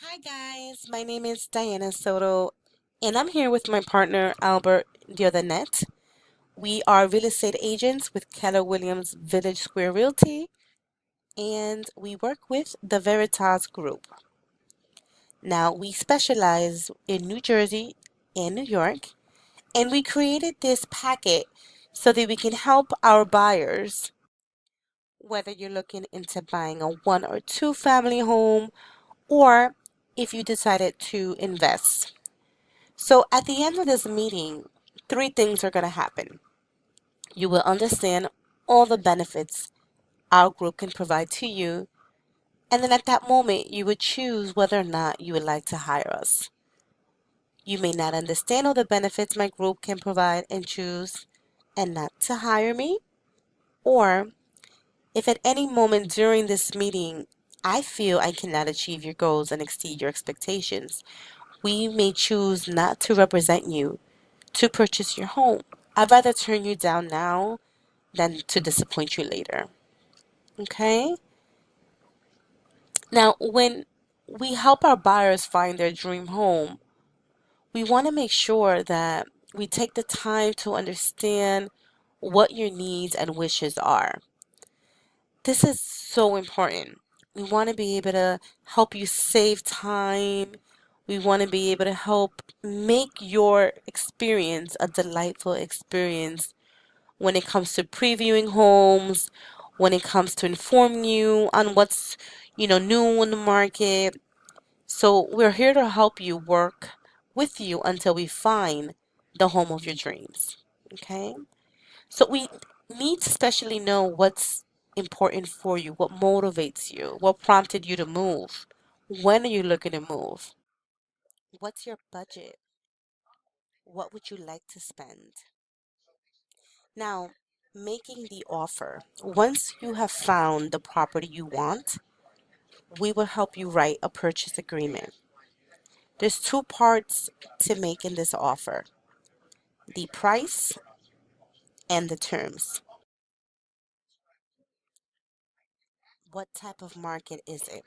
Hi guys, my name is Diana Soto, and I'm here with my partner Albert Diodanet. We are real estate agents with Keller Williams Village Square Realty, and we work with the Veritas Group. Now, we specialize in New Jersey and New York, and we created this packet so that we can help our buyers, whether you're looking into buying a one or two family home, or if you decided to invest. So at the end of this meeting, three things are going to happen. You will understand all the benefits our group can provide to you, and then at that moment, you would choose whether or not you would like to hire us. You may not understand all the benefits my group can provide and choose and not to hire me, or if at any moment during this meeting I feel I cannot achieve your goals and exceed your expectations, we may choose not to represent you to purchase your home. I'd rather turn you down now than to disappoint you later. Okay? Now, when we help our buyers find their dream home, we want to make sure that we take the time to understand what your needs and wishes are. This is so important. We want to be able to help you save time. We want to be able to help make your experience a delightful experience when it comes to previewing homes, when it comes to informing you on what's, new in the market. So we're here to help you work with you until we find the home of your dreams. Okay? So we need to especially know what's important for you, what motivates you, what prompted you to move. When are you looking to move? What's your budget? What would you like to spend? Now, making the offer. Once you have found the property you want, we will help you write a purchase agreement. There's two parts to making this offer: the price and the terms. What type of market is it?